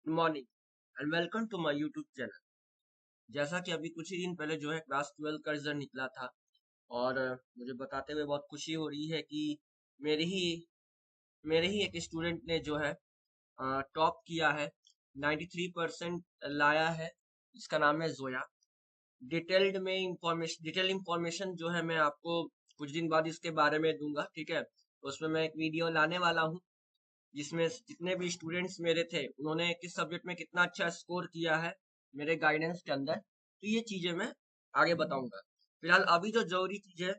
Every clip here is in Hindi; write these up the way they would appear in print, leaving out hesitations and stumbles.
Good morning and welcome to my YouTube channel. जैसा कि अभी कुछ ही दिन पहले जो है क्लास 12 का रिजल्ट निकला था और मुझे बताते हुए बहुत खुशी हो रही है कि मेरे ही मेरे ही एक स्टूडेंट ने जो है टॉप किया है, 93% लाया है। इसका नाम है जोया। डिटेल इंफॉर्मेशन जो है मैं आपको कुछ दिन बाद इसके बारे में दूंगा, ठीक है। उसमें मैं एक वीडियो लाने वाला हूँ जिसमें जितने भी स्टूडेंट्स मेरे थे उन्होंने किस सब्जेक्ट में कितना अच्छा स्कोर किया है मेरे गाइडेंस के अंदर, तो ये चीजें मैं आगे बताऊंगा। फिलहाल अभी जो जरूरी चीज है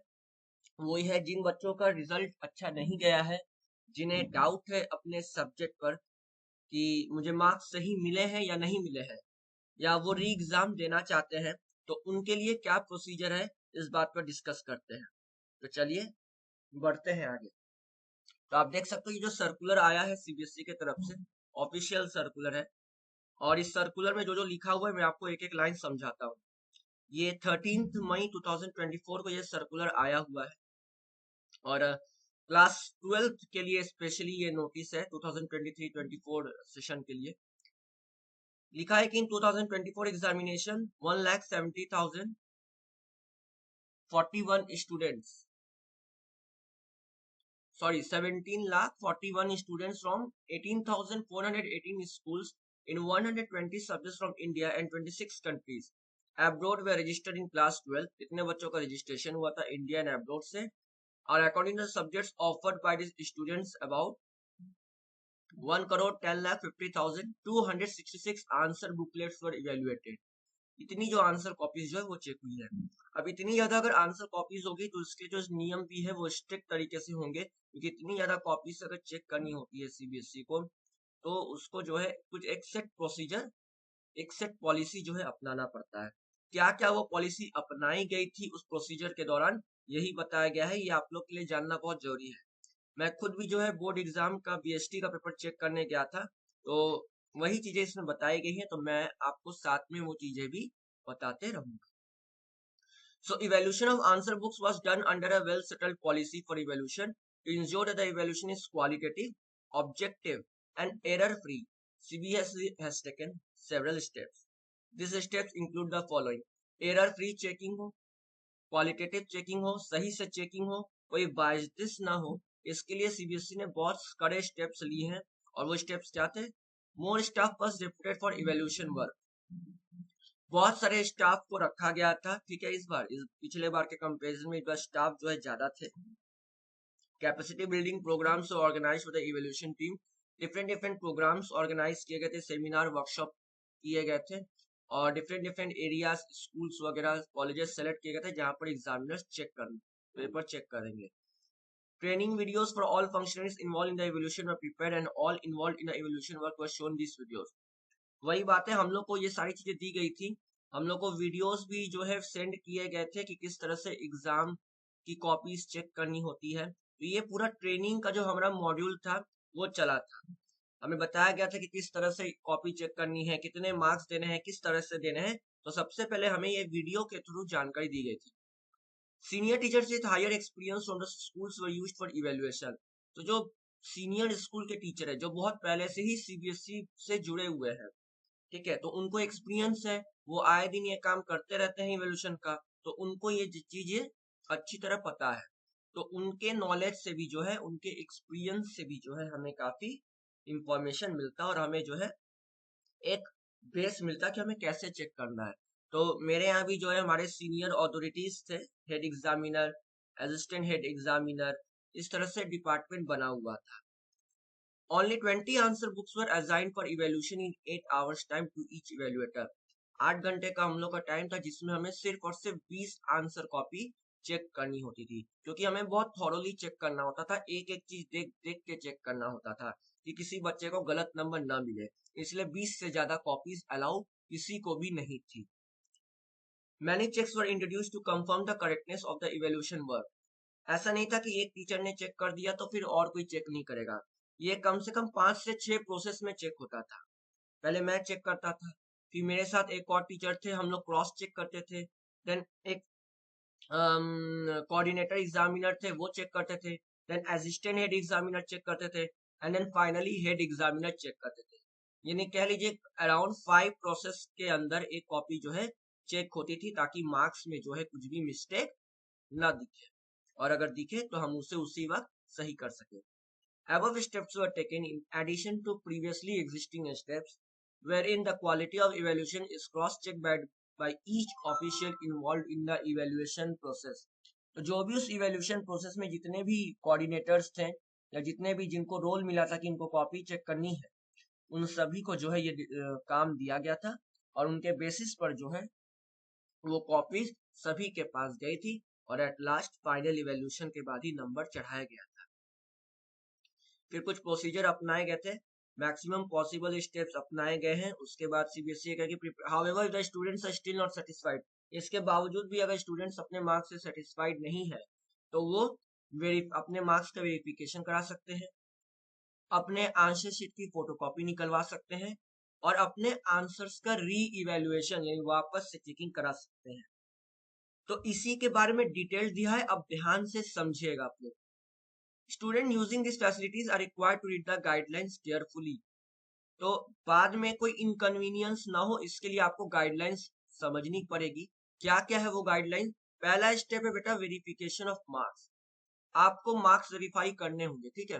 वो ये है, जिन बच्चों का रिजल्ट अच्छा नहीं गया है, जिन्हें डाउट है अपने सब्जेक्ट पर कि मुझे मार्क्स सही मिले हैं या नहीं मिले हैं, या वो री एग्जाम देना चाहते हैं, तो उनके लिए क्या प्रोसीजर है इस बात पर डिस्कस करते हैं। तो चलिए बढ़ते हैं आगे। तो आप देख सकते हो ये जो सर्कुलर आया है सीबीएसई की तरफ से, ऑफिशियल सर्कुलर है। और इस सर्कुलर में जो जो लिखा हुआ है मैं आपको एक एक लाइन समझाता हूँ। ये 13 मई 2024 को ये सर्कुलर आया हुआ है और क्लास 12 के लिए स्पेशली ये नोटिस है 2023-24 सेशन के लिए। लिखा है कि इन 2024 examination 1,70,041 students, sorry, 17,41 students from 18,418 schools in 120 subjects from India and 26 countries abroad were registered in class 12। इतने बच्चों का रजिस्ट्रेशन हुआ था इंडिया एंड अब्रॉड से। और according two subjects offered by this students about 1,10,50,266 answer booklets were evaluated. इतनी जो आंसर कॉपीज जो है वो चेक हुई है। अब इतनी ज्यादा अगर आंसर कॉपीज होगी तो उसके जो नियम भी है वो स्ट्रिक्ट तरीके से होंगे, क्योंकि इतनी ज्यादा कॉपीज अगर चेक करनी होती है सीबीएसई को, तो उसको जो है कुछ एक सेट प्रोसीजर, एक सेट पॉलिसी जो है अपनाना पड़ता है। क्या क्या वो पॉलिसी अपनाई गई थी उस प्रोसीजर के दौरान, यही बताया गया है। ये आप लोग के लिए जानना बहुत जरूरी है। मैं खुद भी जो है बोर्ड एग्जाम का बीएसटी का पेपर चेक करने गया था, तो वही चीजें इसमें बताई गई हैं, तो मैं आपको साथ में वो चीजें भी बताते रहूंगा। So evaluation of answer books was done under a well settled policy for evaluation to ensure that the evaluation is qualitative, objective and error free. CBSE has taken several steps. These steps include the following: error free checking हो, क्वालिटेटिव चेकिंग हो, सही से चेकिंग हो, कोई बायस ना हो। इसके लिए सीबीएसई ने बहुत कड़े स्टेप्स लिए हैं। और वो स्टेप्स क्या थे? More staff was recruited for evaluation work. बहुत सारे स्टाफ को रखा गया था, ठीक है। इस पिछले बार के कंपैरिजन में इस बार स्टाफ जो है ज्यादा थे। Capacity building programmes organise for the evaluation team. Different different programmes organise किए गए थे, सेमिनार वर्कशॉप किए गए थे, और डिफरेंट डिफरेंट एरियाज, स्कूल्स वगैरह, कॉलेजेस सेलेक्ट किए गए थे जहां पर एग्जामिनर्स पेपर चेक करेंगे। Training videos for all functionaries involve in the evaluation were prepared and all involve in the evaluation work were shown this videos. वही बात है, हम लोग को ये सारी चीजें दी गई थी। हम लोग को वीडियोस भी जो है सेंड किए गए थे कि किस तरह से एग्जाम की कॉपीज चेक करनी होती है। तो ये पूरा ट्रेनिंग का जो हमारा मॉड्यूल था वो चला था। हमें बताया गया था कि किस तरह से कॉपी चेक करनी है, कितने मार्क्स देने हैं, किस तरह से देने हैं। तो सबसे पहले हमें ये वीडियो के थ्रू जानकारी दी गई थी। Senior teachers with higher experience from the schools were used for evaluation. तो जो सीनियर स्कूल के टीचर है, जो बहुत पहले से ही सीबीएसई से जुड़े हुए हैं, ठीक है, तो उनको एक्सपीरियंस है, वो आए दिन ये काम करते रहते हैं इवोल्यूशन का, तो उनको ये चीजें अच्छी तरह पता है। तो उनके नॉलेज से भी जो है, उनके एक्सपीरियंस से भी जो है हमें काफी इंफॉर्मेशन मिलता है और हमें जो है एक बेस मिलता है कि हमें कैसे चेक करना है। तो मेरे यहाँ भी जो है हमारे सीनियर ऑथोरिटीज थे, head examiner, assistant head examiner, इस तरह से डिपार्टमेंट बना हुआ था। Only 20 answer books were assigned for evaluation in 8 hours time to each evaluator। 8 घंटे का हम लोग का टाइम था जिसमें हमें सिर्फ और सिर्फ 20 आंसर कॉपी चेक करनी होती थी, क्योंकि हमें बहुत थॉरोली चेक करना होता था, एक एक चीज देख देख के चेक करना होता था कि किसी बच्चे को गलत नंबर ना मिले। इसलिए 20 से ज्यादा कॉपीज अलाउ किसी को भी नहीं थी। Many checks were introduced to confirm the correctness of the evaluation work। ऐसा नहीं था कि एक टीचर ने चेक कर दिया तो फिर और कोई चेक नहीं करेगा। ये कम से कम 5 से 6 प्रोसेस में चेक होता था। पहले मैं चेक करता था, फिर मेरे साथ एक और टीचर थे, हम लोग क्रॉस चेक करते थे। देन एक कोऑर्डिनेटर एग्जामिनर थे, वो चेक करते थे। Then assistant head examiner check करते थे, and then finally head examiner check करते थे। यानी कह लीजिए अराउंड 5 प्रोसेस के अंदर एक कॉपी जो है चेक होती थी, ताकि मार्क्स में जो है कुछ भी मिस्टेक ना दिखे, और अगर दिखे तो हम उसे उसी वक्त सही कर सके। Above steps were taken in addition to previously existing steps, wherein the quality of evaluation is cross-checked by each official involved in the evaluation process. तो जो भी उस इवेल्यूशन प्रोसेस में जितने भी कोऑर्डिनेटर्स थे, या जितने भी जिनको रोल मिला था कि इनको कॉपी चेक करनी है, उन सभी को जो है ये काम दिया गया था, और उनके बेसिस पर जो है वो कॉपीज सभी के पास गई थी, और एट लास्ट फाइनल इवेल्यूशन के बाद ही नंबर चढ़ाया गया था। फिर कुछ प्रोसीजर अपनाए गए थे, मैक्सिमम पॉसिबल स्टेप्स अपनाए गए हैं। उसके बाद सीबीएसई का कि however the students are still not satisfied, इसके बावजूद भी अगर स्टूडेंट्स अपने मार्क्स से सेटिस्फाइड नहीं है तो वो अपने मार्क्स का वेरिफिकेशन करा सकते हैं, अपने आंसर शीट की फोटोकॉपी निकलवा सकते हैं, और अपने आंसर्स का री इवेल्युएशन यानी वापस से चेकिंग करा सकते हैं। तो इसी के बारे में डिटेल दिया है, अब ध्यान से समझिएगा आप लोग। Student using this facilities are required to read the guidelines carefully. तो बाद में कोई इनकन्वीनियंस ना हो, इसके लिए आपको गाइडलाइंस समझनी पड़ेगी। क्या क्या है वो गाइडलाइन? पहला स्टेप है बेटा वेरिफिकेशन ऑफ मार्क्स। आपको मार्क्स वेरीफाई करने होंगे, ठीक है,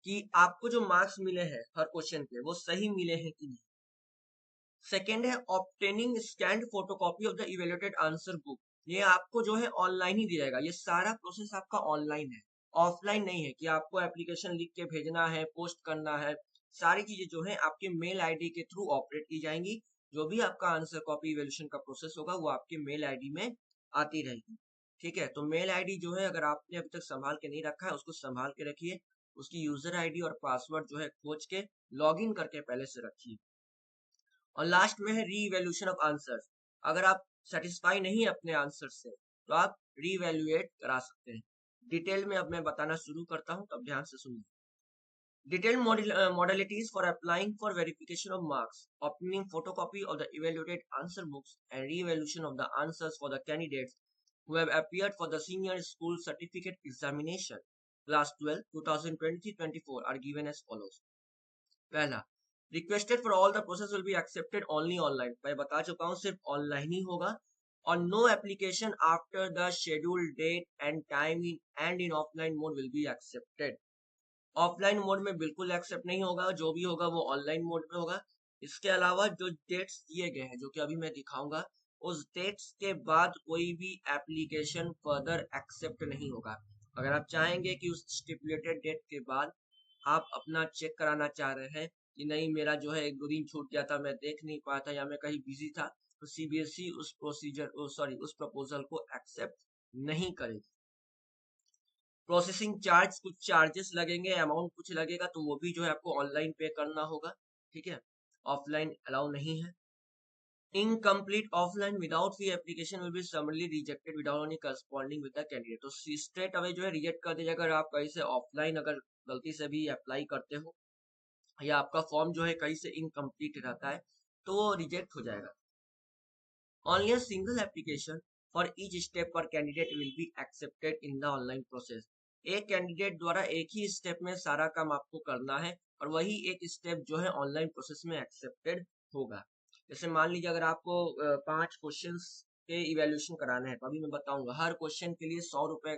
कि आपको जो मार्क्स मिले हैं हर क्वेश्चन के वो सही मिले हैं कि नहीं। सेकेंड है obtaining scanned photocopy of the evaluated answer book. ये आपको जो है ऑनलाइन ही दिया जाएगा, ये सारा प्रोसेस आपका ऑनलाइन है, ऑफलाइन नहीं है कि आपको एप्लीकेशन लिख के भेजना है, पोस्ट करना है। सारी चीजें जो है आपके मेल आईडी के थ्रू ऑपरेट की जाएंगी। जो भी आपका आंसर कॉपी इवेल्यूशन का प्रोसेस होगा वो आपके मेल आईडी में आती रहेगी, ठीक है। तो मेल आईडी जो है अगर आपने अभी तक संभाल के नहीं रखा है उसको संभाल के रखिए, उसकी यूजर आईडी और पासवर्ड जो है खोज के लॉगिन करके पहले से रखिए। और लास्ट में है री इवेल्यूशन ऑफ आंसर्स। अगर आप सेटिस्फाई नहीं है अपने आंसर से तो आप री इवेल्युएट करा सकते हैं। डिटेल में अब मैं बताना शुरू करता हूं, तब ध्यान से सुनिए। Detailed modalities for applying for verification of marks, obtaining photocopy of the evaluated answer books, and re-evaluation of the answers for the candidates who have appeared for the senior school certificate examination class 12 2023-24 are given as follows. पहला, requested for all the process will be accepted only online. मैं बता चुका हूँ सिर्फ ऑनलाइन ही होगा, और no application after the scheduled date and time in offline mode will be accepted. Offline mode में बिल्कुल एक्सेप्ट नहीं होगा, जो भी होगा वो ऑनलाइन मोड में होगा। इसके अलावा जो डेट्स दिए गए हैं जो कि अभी मैं दिखाऊंगा, उस डेट्स के बाद कोई भी एप्लीकेशन फर्दर एक्सेप्ट नहीं होगा। अगर आप चाहेंगे कि उस स्टिपुलेटेड डेट के बाद आप अपना चेक कराना चाह रहे हैं कि नहीं मेरा जो है 1-2 दिन छूट गया था, मैं देख नहीं पाया था, या मैं कहीं बिजी था, तो सीबीएसई उस उस प्रपोजल को एक्सेप्ट नहीं करेगी। प्रोसेसिंग चार्ज, कुछ चार्जेस लगेंगे, अमाउंट कुछ लगेगा, तो वो भी जो है आपको ऑनलाइन पे करना होगा, ठीक है, ऑफलाइन अलाउ नहीं है। Incomplete offline without fee application will B समरली rejected without any corresponding with the candidate. तो स्ट्रेट अवे जो है रिजेक्ट कर दिया जाएगा। अगर आप कहीं से ऑफलाइन अगर गलती से भी अप्लाई करते हो, या आपका फॉर्म जो है कहीं से इनकम्प्लीट रहता है, तो वो रिजेक्ट हो जाएगा। Only a single application for each step per candidate will be accepted in the online process. एक कैंडिडेट द्वारा एक ही स्टेप में सारा काम आपको करना है, और वही एक स्टेप जो है ऑनलाइन प्रोसेस में एक्सेप्टेड होगा। जैसे मान लीजिए अगर आपको 5 क्वेश्चंस के इवेल्यूशन कराना है, तो अभी मैं बताऊंगा हर क्वेश्चन के लिए 100 रुपए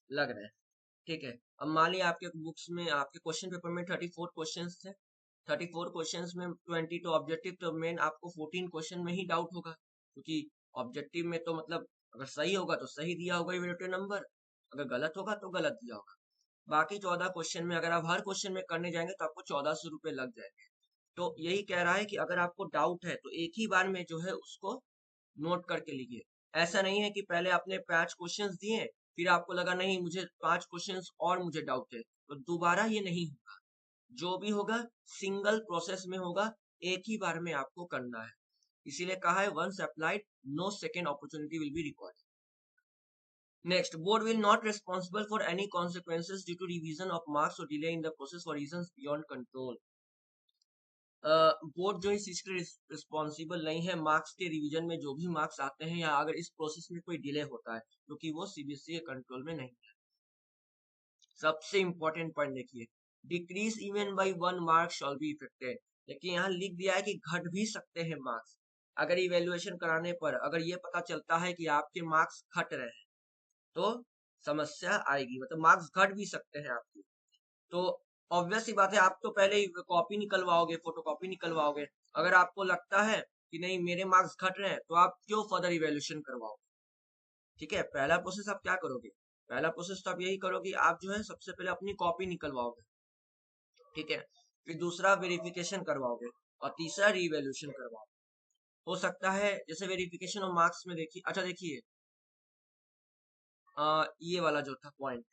लग रहे हैं, ठीक है। अब मान लीजिए आपके बुक्स में, आपके क्वेश्चन पेपर में 34 क्वेश्चंस थे, 34 क्वेश्चंस में 20 तो ऑब्जेक्टिव, तो मेन आपको 14 क्वेश्चन में ही डाउट होगा, क्योंकि ऑब्जेक्टिव में तो मतलब अगर सही होगा तो सही दिया होगा इवेल्यूएटेड नंबर, अगर गलत होगा तो गलत दिया होगा। बाकी 14 क्वेश्चन में अगर आप हर क्वेश्चन में करने जाएंगे तो आपको 1400 रुपए लग जाएंगे। तो यही कह रहा है कि अगर आपको डाउट है तो एक ही बार में जो है उसको नोट करके लिखिए। ऐसा नहीं है कि पहले आपने 5 क्वेश्चंस दिए, फिर आपको लगा नहीं मुझे 5 क्वेश्चंस और मुझे डाउट है, तो दोबारा ये नहीं होगा। जो भी होगा सिंगल प्रोसेस में होगा, एक ही बार में आपको करना है। इसीलिए कहा है once applied no second opportunity will be required. Next, board will not responsible for any consequences due to revision of marks or delay in the process for reasons beyond control. Board जो इस चीज के रिस्पॉन्सिबल नहीं है, मार्क्स के रिवीजन में जो भी मार्क्स आते हैं या अगर इस प्रोसेस में कोई डिले होता है, क्योंकि वो सीबीएसई के कंट्रोल में नहीं है। सबसे इंपॉर्टेंट पॉइंट देखिए, decrease even bye 1 mark shawl B affected. लेकिन यहाँ लिख दिया है कि घट भी सकते हैं मार्क्स। अगर इवेल्युएशन कराने पर अगर ये पता चलता है कि आपके मार्क्स घट रहे हैं तो समस्या आएगी, मतलब मार्क्स घट भी सकते हैं आपके। तो ऑब्वियस सी बात है, आप तो पहले ही कॉपी निकलवाओगे, फोटोकॉपी निकलवाओगे। अगर आपको लगता है कि नहीं मेरे मार्क्स घट रहे हैं तो आप क्यों फर्दर इवेल्यूशन करवाओगे। ठीक है, पहला प्रोसेस आप क्या करोगे, पहला प्रोसेस तो आप यही करोगे, आप जो है सबसे पहले अपनी कॉपी निकलवाओगे। ठीक है, फिर दूसरा वेरिफिकेशन करवाओगे और तीसरा रीवैल्यूएशन करवाओगे। हो सकता है जैसे वेरिफिकेशन और मार्क्स में देखिए, अच्छा देखिए ये वाला जो था पॉइंट,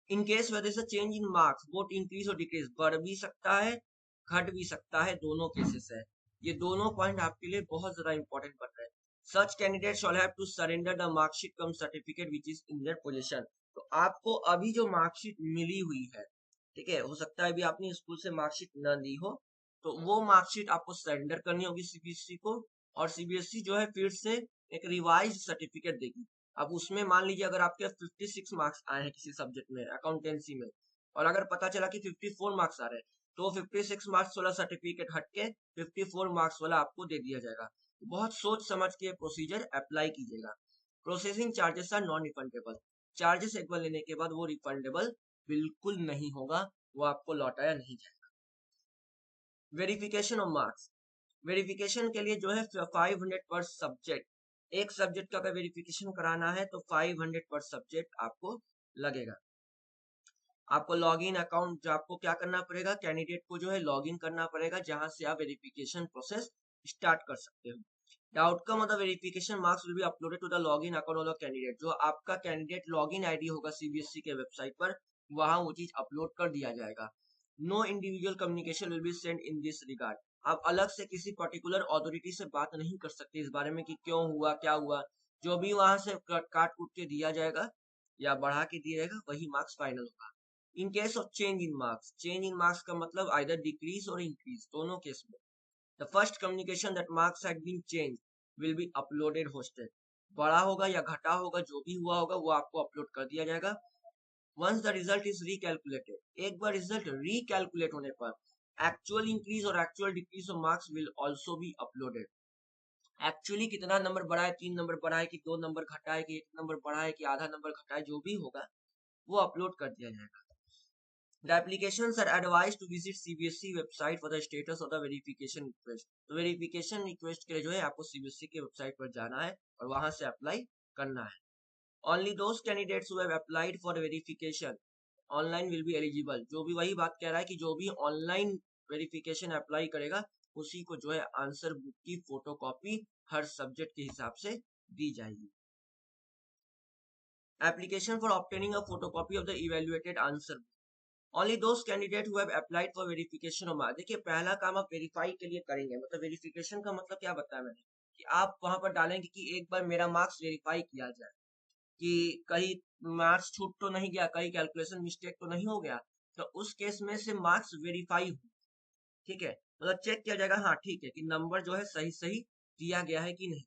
इन केस वजह से change in marks both increase और डिक्रीज, बढ़ भी सकता है घट भी सकता है, दोनों केसेस है। ये दोनों पॉइंट आपके लिए बहुत ज्यादा इंपॉर्टेंट बन रहे हैं। Such candidate shall have to surrender the marksheet cum certificate which is in their position. तो आपको अभी जो मार्कशीट मिली हुई है, ठीक है, हो सकता है अभी आपने स्कूल से मार्कशीट न दी हो, तो वो मार्कशीट आपको सरेंडर करनी होगी सीबीएसई को, और सीबीएसई जो है फिर से एक रिवाइज सर्टिफिकेट देगी। अब उसमें मान लीजिए अगर आपके 56 मार्क्स आए हैं किसी सब्जेक्ट में अकाउंटेंसी में, और अगर पता चला कि 54 मार्क्स आ रहे हैं, तो 56 मार्क्स वाला सर्टिफिकेट हटके 54 मार्क्स वाला आपको दे दिया जाएगा। बहुत सोच समझ के प्रोसीजर अप्लाई कीजिएगा। Processing charges are non refundable, charges एक बार लेने के बाद वो रिफंडेबल बिल्कुल नहीं होगा, वो आपको लौटाया नहीं जाएगा। वेरिफिकेशन ऑफ मार्क्स, वेरिफिकेशन के लिए जो है 500 पर सब्जेक्ट, एक सब्जेक्ट का अगर वेरिफिकेशन कराना है तो 500 पर सब्जेक्ट आपको लगेगा। आपको लॉगिन अकाउंट, जो आपको क्या करना पड़ेगा, कैंडिडेट को जो है लॉगिन करना पड़ेगा, जहां से आप वेरिफिकेशन प्रोसेस स्टार्ट कर सकते हो। The outcome of the verification marks will be uploaded to the login account of the candidate. जो आपका कैंडिडेट लॉगिन आईडी होगा सीबीएसई के वेबसाइट पर, वहां वो चीज अपलोड कर दिया जाएगा। No individual communication will be send in this regard. आप अलग से किसी पर्टिकुलर अथॉरिटी से बात नहीं कर सकते इस बारे में कि क्यों हुआ क्या हुआ। जो भी वहां से काट कूट के दिया जाएगा या बढ़ा के दिया जाएगा वही मार्क्स फाइनल होगा। In case of change in marks, change in marks का मतलब आइदर डिक्रीज और इंक्रीज, दोनों केस में the first communication that marks had been change will be uploaded hosted. बड़ा होगा या घटा होगा, जो भी हुआ होगा वो आपको अपलोड कर दिया जाएगा। वंस द रिजल्ट इज रिकैलकुलेटेड, एक बार रिजल्ट रिकैलकुलेट होने पर एक्चुअल इंक्रीज और actual decrease of marks will also be uploaded. Actually कितना नंबर बढ़ा है, 3 नंबर बढ़ा है कि 2 नंबर घटा है कि 1 नंबर बढ़ा है कि आधा नंबर घटा है, जो भी होगा वो अपलोड कर दिया जाएगा। The applications are advised to visit CBSE website for the status of the verification request। तो वेरिफिकेशन रिक्वेस्ट के लिए जो है आपको सीबीएसई के वेबसाइट पर जाना है और वहां से अप्लाई करना है। Only those candidates who have applied for verification online will be eligible। जो भी वही बात कह रहा है कि जो भी ऑनलाइन वेरिफिकेशन अप्लाई करेगा उसी को जो है आंसर बुक की फोटोकॉपी हर सब्जेक्ट के हिसाब से दी जाएगी। Application for obtaining a photocopy of the evaluated answer book, only those candidate who have applied for verification of marks. देखिए पहला काम आप वेरीफाई के लिए करेंगे, मतलब वेरिफिकेशन का मतलब क्या बताया मैंने, कि आप वहां पर डालेंगे कि एक बार मेरा मार्क्स वेरीफाई किया जाए, कि कहीं मार्क्स छूट तो नहीं गया, कहीं कैलकुलेशन मिस्टेक तो नहीं हो गया, तो उस केस में से मार्क्स वेरीफाई हो। ठीक है, मतलब चेक किया जाएगा, हाँ ठीक है कि नंबर जो है सही सही दिया गया है कि नहीं।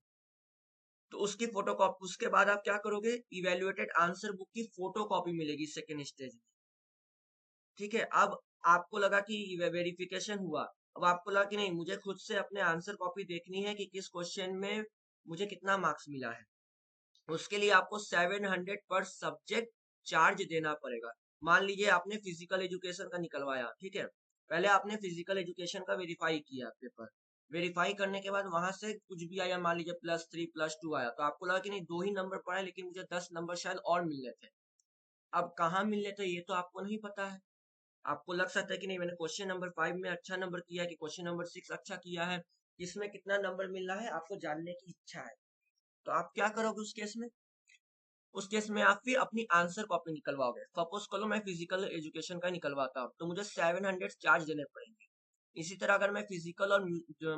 तो उसकी फोटो कॉपी, उसके बाद आप क्या करोगे, इवेल्युएटेड आंसर बुक की फोटो कॉपी मिलेगी सेकेंड स्टेज में। ठीक है, अब आपको लगा कि वेरिफिकेशन हुआ, अब आपको लगा कि नहीं मुझे खुद से अपने आंसर कॉपी देखनी है कि किस क्वेश्चन में मुझे कितना मार्क्स मिला है। उसके लिए आपको 700 पर सब्जेक्ट चार्ज देना पड़ेगा। मान लीजिए आपने फिजिकल एजुकेशन का निकलवाया, ठीक है, पहले आपने फिजिकल एजुकेशन का वेरीफाई किया पेपर, वेरीफाई करने के बाद वहां से कुछ भी आया, मान लीजिए +3 +2 आया, तो आपको लगा कि नहीं 2 ही नंबर पड़ा है लेकिन मुझे 10 नंबर शायद और मिलने थे। अब कहाँ मिलने थे ये तो आपको नहीं पता है। आपको लग सकता है कि नहीं मैंने क्वेश्चन नंबर 5 में अच्छा नंबर किया है कि क्वेश्चन नंबर 6 अच्छा किया है, किसमें कितना नंबर मिल रहा है आपको जानने की इच्छा है। तो आप क्या करोगे उस केस में, उस केस में आप फिर अपनी आंसर कॉपी निकलवाओगे। सपोज करो मैं फिजिकल एजुकेशन का निकलवाता हूँ तो मुझे 700 चार्ज देने पड़ेंगे। इसी तरह अगर मैं फिजिकल और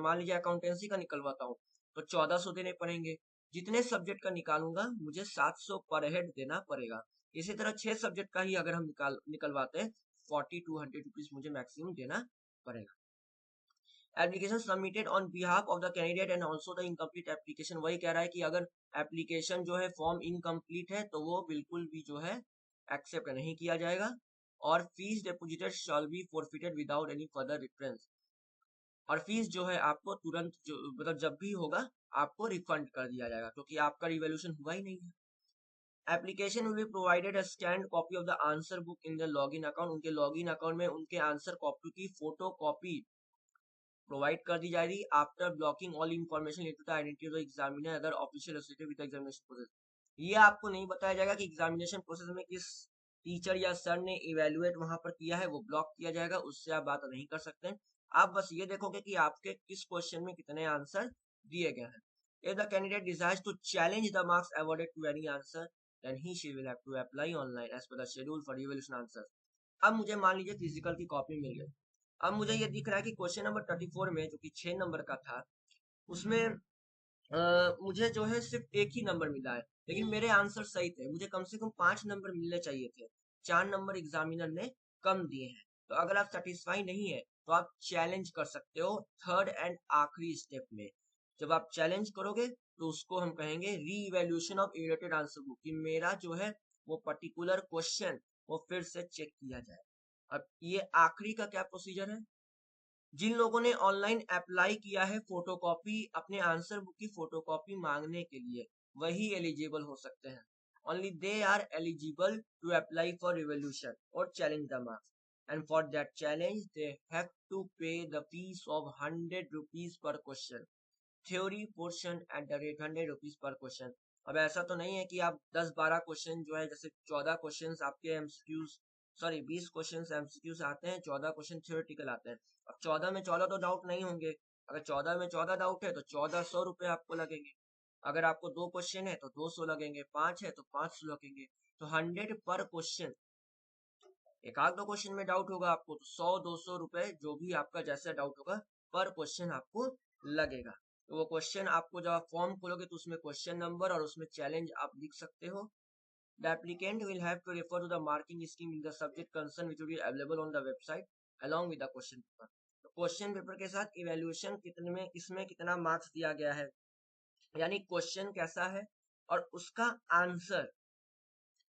मान लीजिए अकाउंटेंसी का निकलवाता हूँ तो 1400 देने पड़ेंगे। जितने सब्जेक्ट का निकालूंगा मुझे 700 पर हेड देना पड़ेगा। इसी तरह 6 सब्जेक्ट का ही अगर हम निकलवाते हैं 40-100 रुपीज मुझे मैक्सिमम देना पड़ेगा। Application submitted on behalf of the candidate and also the incomplete application, वही कह रहा है कि अगर एप्लीकेशन जो है फॉर्म इनकम्प्लीट है तो वो बिल्कुल भी जो है एक्सेप्ट नहीं किया जाएगा। और fees deposited shall be forfeited without any further reference. और फीस जो है आपको तुरंत जो मतलब जब भी होगा आपको रिफंड कर दिया जाएगा, क्योंकि आपका रिवॉल्यूशन हुआ ही नहीं है। Application will be provided a scanned copy of the answer book in the login account. उनके लॉगिन अकाउंट में उनके आंसर कॉपी की फोटो कॉपी प्रोवाइड कर दी जाएगी। After blocking all information related to the identity of the examiner other official associated with the examination process. ये आपको नहीं बताया जाएगा कि एग्जामिनेशन प्रोसेस में किस टीचर या सर ने इवेल्युएट वहां पर किया है, वो ब्लॉक किया जाएगा, उससे आप बात नहीं कर सकते। आप बस ये देखोगे कि आपके किस क्वेश्चन में कितने आंसर दिए गए हैं। If the candidate desires to challenge the marks awarded to any answer, then he she will have to apply online as per the schedule for evaluation answers। अब मुझे मान लीजिए फिजिकल की कॉपी मिल गई। अब मुझे ये दिख रहा है कि क्वेश्चन नंबर 34 में जो कि 6 नंबर का था, उसमें मुझे जो है सिर्फ एक ही नंबर मिला है, लेकिन मेरे आंसर सही थे। मुझे कम से कम 5 नंबर मिलने चाहिए थे, 4 नंबर एग्जामिनर ने कम दिए हैं। तो अगर आप सेटिस्फाई नहीं है तो आप चैलेंज कर सकते हो थर्ड एंड आखिरी स्टेप में। जब आप चैलेंज करोगे तो उसको हम कहेंगे री इवेल्यूशन ऑफ इरेटेड आंसर बुक, कि मेरा जो है वो पर्टिकुलर क्वेश्चन वो फिर से चेक किया जाए। अब ये आखिरी का क्या प्रोसीजर है, जिन लोगों ने ऑनलाइन अप्लाई किया है फोटोकॉपी अपने आंसर बुक की फोटोकॉपी मांगने के लिए, वही एलिजिबल हो सकते हैं। Only they are eligible to apply for revolution और challenge the marks, and for that challenge they have to pay the fees of 100 rupees per question. Theory portion at the rate 100 rupees per question. अब ऐसा तो नहीं है कि आप 10-12 क्वेश्चन जो है, जैसे 14 क्वेश्चन आपके एमसीक्यूज, सॉरी 20 क्वेश्चन एमसीक्यूज आते हैं, 14 क्वेश्चन थ्योरेटिकल आते हैं। अब 14 में 14 तो डाउट नहीं होंगे। अगर 14 में 14 डाउट है तो 1400 रुपये आपको लगेंगे। अगर आपको 2 क्वेश्चन है तो 200 लगेंगे, 5 है तो 500 लगेंगे। तो 100 पर क्वेश्चन। एक आध दो क्वेश्चन में डाउट होगा आपको तो 100-200 रुपए जो भी आपका जैसा डाउट होगा पर क्वेश्चन आपको लगेगा। तो वो क्वेश्चन आपको जब आप फॉर्म खोलोगे तो उसमें क्वेश्चन नंबर और उसमें चैलेंज आप लिख सकते हो। The applicant will have to refer to the marking scheme in the subject concern which will be available on the website along with the question paper। तो क्वेश्चन पेपर के साथ इवेल्युएशन कितने में किसमें कितना मार्क्स दिया गया है, यानी क्वेश्चन कैसा है और उसका आंसर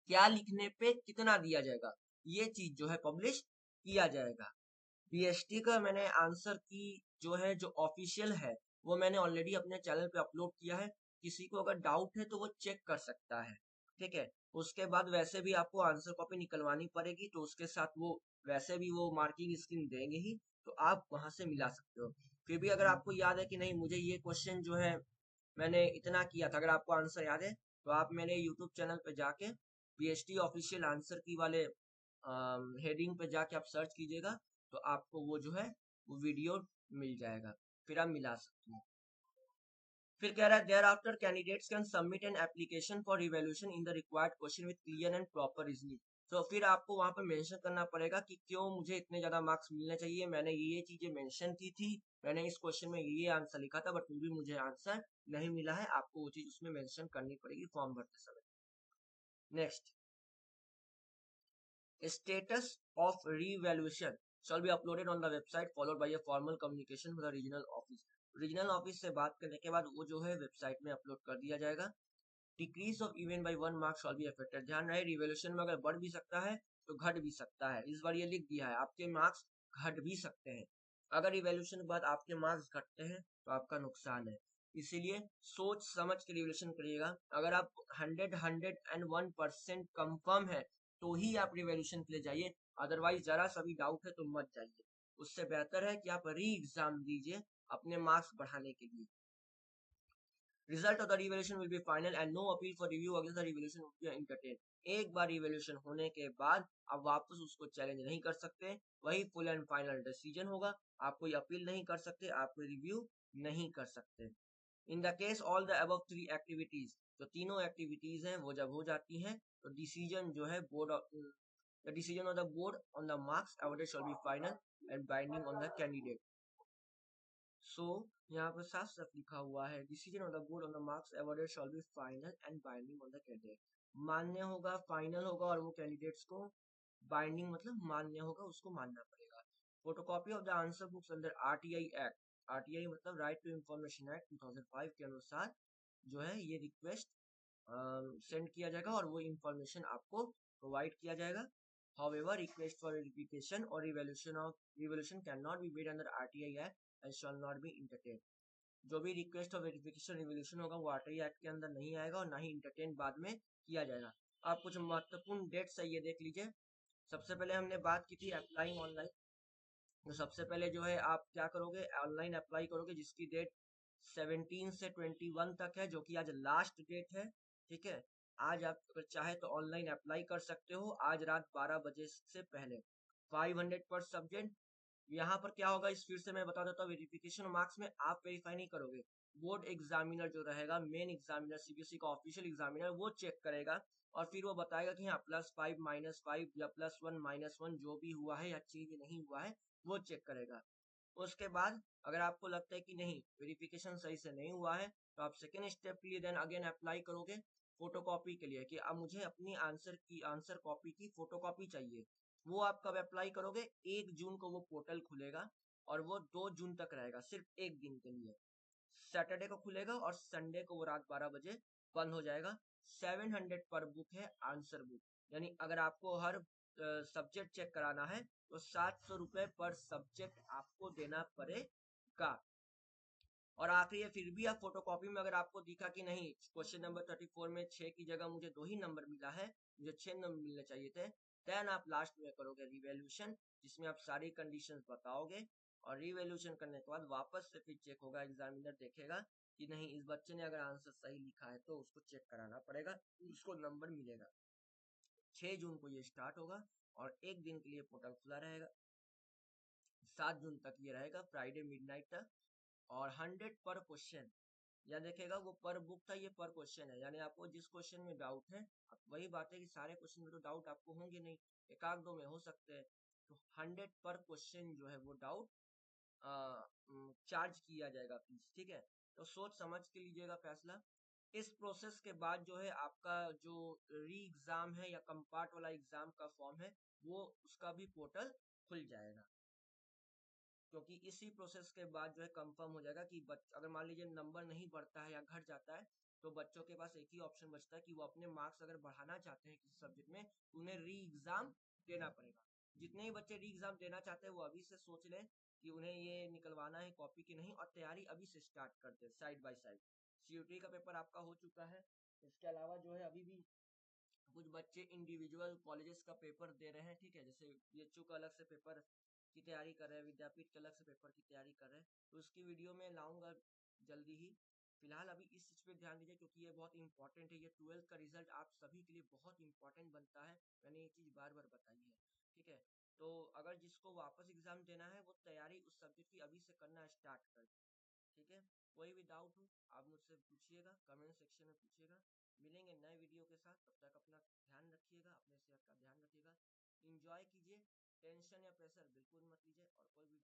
क्या लिखने पे कितना दिया जाएगा, ये चीज जो है पब्लिश किया जाएगा। बीएसटी का मैंने आंसर की जो है जो ऑफिशियल है वो मैंने ऑलरेडी अपने चैनल पे अपलोड किया है। किसी को अगर डाउट है तो वो चेक कर सकता है, ठीक है। उसके बाद वैसे भी आपको आंसर कॉपी निकलवानी पड़ेगी, तो उसके साथ वो वैसे भी वो मार्किंग स्कीम देंगे ही, तो आप वहां से मिला सकते हो। फिर भी अगर आपको याद है कि नहीं मुझे ये क्वेश्चन जो है मैंने इतना किया था, अगर आपको आंसर याद है तो आप मेरे यूट्यूब चैनल पे जाके बीएसटी ऑफिशियल आंसर की वाले हेडिंग पे जाके आप सर्च कीजिएगा, तो आपको वो जो है वो वीडियो मिल जाएगा, फिर आप मिला सकते हैं। फिर कह रहा है देयर आफ्टर candidates can submit an application for revolution in the required question with clear and proper reasoning. तो फिर आपको वहां पर मेंशन करना पड़ेगा कि क्यों मुझे इतने ज्यादा मार्क्स मिलने चाहिए, मैंने ये चीजें मेंशन की थी, मैंने इस क्वेश्चन में ये आंसर लिखा था, बट फिर भी मुझे आंसर नहीं मिला है। आपको वो चीज उसमें मेंशन करनी पड़ेगी फॉर्म भरते समय। Next, status of revaluation shall be uploaded on the website followed by a formal communication with the regional office। Regional office से बात करने के बाद वो जो है वेबसाइट में अपलोड कर दिया जाएगा। Decrease of even bye 1 marks shawl be affected. ध्यान रहे रिवॉल्यूशन में अगर बढ़ भी सकता है तो घट भी सकता है। इस बार ये लिख दिया है आपके मार्क्स घट भी सकते हैं। अगर रिवॉल्यूशन के बाद आपके मार्क्स घटते हैं तो आपका नुकसान है, इसीलिए सोच समझ के रिवॉल्यूशन करिएगा। अगर आप 101% कंफर्म है तो ही आप रिवॉल्यूशन के लिए जाइए, अदरवाइज जरा सा भी डाउट है तो मत जाइए। उससे बेहतर है कि आप री एग्जाम दीजिए अपने मार्क्स बढ़ाने के लिए। Result of the revolution will be final and no appeal for review against the revolution will be entertain. एक बार रिवॉल्यूशन होने के बाद आप वापस उसको चैलेंज नहीं कर सकते, वही फुल एंड फाइनल डिसीजन होगा। आप कोई अपील नहीं कर सकते, आप कोई रिव्यू नहीं कर सकते। In the case all the above 3 activities, जो तीनों एक्टिविटीज हैं वो जब हो जाती हैं तो डिसीजन जो है the decision of the board on the marks awarded shall be final and binding on the candidate। So यहाँ पर साफ साफ लिखा हुआ है decision of the board on the marks awarded shall be final and binding on the candidate। मान्य होगा, फाइनल होगा और वो कैंडिडेट्स को बाइंडिंग मतलब मान्य होगा, उसको मानना पड़ेगा। Photocopy of the answer books under RTI act, RTI मतलब राइट टू इंफॉर्मेशन एक्ट 2005 के अनुसार जो है ये रिक्वेस्ट सेंड किया जाएगा और वो इंफॉर्मेशन आपको प्रोवाइड किया जाएगा। However, request for verification or revolution cannot be made under RTI Act and shall not be entertained. जो भी रिक्वेस्ट और वेरिफिकेशन रिवोल्यूशन होगा वो आरटीआई एक्ट के अंदर नहीं आएगा और ना ही इंटरटेन बाद में किया जाएगा। आप कुछ महत्वपूर्ण डेट्स है ये देख लीजिए। सबसे पहले हमने बात की थी अप्लाइंग ऑनलाइन। तो सबसे पहले जो है आप क्या करोगे, ऑनलाइन अप्लाई करोगे जिसकी डेट 17 से 21 तक है, जो कि आज लास्ट डेट है। ठीक है, आज आप अगर चाहे तो ऑनलाइन अप्लाई कर सकते हो आज रात 12 बजे से पहले। 500 पर सब्जेक्ट। यहाँ पर क्या होगा, इस फिर से मैं बता देता हूँ, वेरिफिकेशन मार्क्स में आप वेरीफाई नहीं करोगे, बोर्ड एग्जामिनर जो रहेगा, मेन एग्जामिनर, सीबीएसई का ऑफिशियल एग्जामिनर, वो चेक करेगा और फिर वो बताएगा कि हाँ +5 -5 या +1 -1 जो भी हुआ है या चेंज नहीं हुआ है वो चेक करेगा। उसके बाद अगर आपको लगता है कि नहीं वेरिफिकेशन सही से नहीं हुआ है तो आप सेकेंड स्टेप के लिए देन अगेन अप्लाई करोगे फोटोकॉपी के लिए कि अब मुझे अपनी आंसर कॉपी की फोटोकॉपी चाहिए। वो आप कब अप्लाई करोगे, 1 जून को वो पोर्टल खुलेगा और वो 2 जून तक रहेगा, सिर्फ एक दिन के लिए। सैटरडे को खुलेगा और संडे को वो रात 12 बजे बंद हो जाएगा। 700 पर बुक है आंसर बुक, यानी अगर आपको हर सब्जेक्ट चेक कराना है तो 700 रुपए पर सब्जेक्ट आपको देना पड़ेगा। और आखिरी है, फिर भी आप फोटोकॉपी में अगर आपको दिखा कि नहीं क्वेश्चन नंबर 34 में 6 की जगह मुझे 2 ही नंबर मिला है, मुझे 6 नंबर मिलने चाहिए थे, देन आप लास्ट में करोगे रिवैल्यूएशन, जिसमें आप सारी कंडीशंस बताओगे और रिवैल्यूएशन करने के बाद वापस से फिर चेक होगा, एग्जामिनर देखेगा कि नहीं इस बच्चे ने अगर आंसर सही लिखा है तो उसको चेक कराना पड़ेगा, उसको नंबर मिलेगा। 6 जून को ये स्टार्ट होगा और एक दिन के लिए पोर्टल खुला रहेगा। 7 जून तक ये रहेगा, फ्राइडे मिडनाइट तक। और 100 पर क्वेश्चन, या देखेगा वो पर बुक था, ये पर क्वेश्चन है, यानी आपको जिस क्वेश्चन में डाउट है, अब वही बात है कि सारे क्वेश्चन में तो डाउट आपको होंगे नहीं, एक आध दो में हो सकते हैं, तो 100 पर क्वेश्चन जो है वो डाउट चार्ज किया जाएगा फीस। ठीक है, तो सोच समझ के लीजिएगा फैसला। इस प्रोसेस के बाद जो है आपका जो री एग्जाम है या कंपार्ट वाला एग्जाम का फॉर्म है वो उसका भी पोर्टल खुल जाएगा, क्योंकि इसी प्रोसेस के बाद जो है कंफर्म हो जाएगा कि अगर मान लीजिए नंबर नहीं बढ़ता है या घट जाता है तो बच्चों के पास एक ही ऑप्शन बचता है कि वो अपने मार्क्स अगर बढ़ाना चाहते हैं किसी सब्जेक्ट में तो उन्हें री एग्जाम देना पड़ेगा। जितने ही बच्चे री एग्जाम देना चाहते हैं वो अभी से सोच लें कि उन्हें ये निकलवाना है कॉपी की नहीं, और तैयारी अभी से स्टार्ट कर दे साइड बाय साइड। सीयूटी का पेपर आपका हो चुका है, इसके अलावा जो है अभी भी कुछ बच्चे इंडिविजुअल कॉलेजेस का पेपर दे रहे हैं। ठीक है, जैसे बीएचयू का अलग से पेपर की तैयारी कर रहे हैं, विद्यापीठ के अलग से पेपर की तैयारी कर रहे हैं, तो उसकी वीडियो में लाऊंगा जल्दी ही। फिलहाल अभी इस चीज पे ध्यान दीजिए क्योंकि ये बहुत इंपॉर्टेंट है, ये 12th का रिजल्ट आप सभी के लिए बहुत इंपॉर्टेंट बनता है, मैंने ये चीज बार बार बताई है। ठीक है, तो अगर जिसको वापस एग्जाम देना है वो तैयारी उस सब्जेक्ट की अभी से करना स्टार्ट कर। ठीक है, कोई भी डाउट हो आप मुझसे पूछिएगा, कमेंट सेक्शन में पूछिएगा। मिलेंगे नए वीडियो के साथ, तब तक अपना ध्यान रखिएगा, अपने सेहत का ध्यान रखिएगा, इंजॉय कीजिए, टेंशन या प्रेशर बिल्कुल मत लीजिए, और कोई भी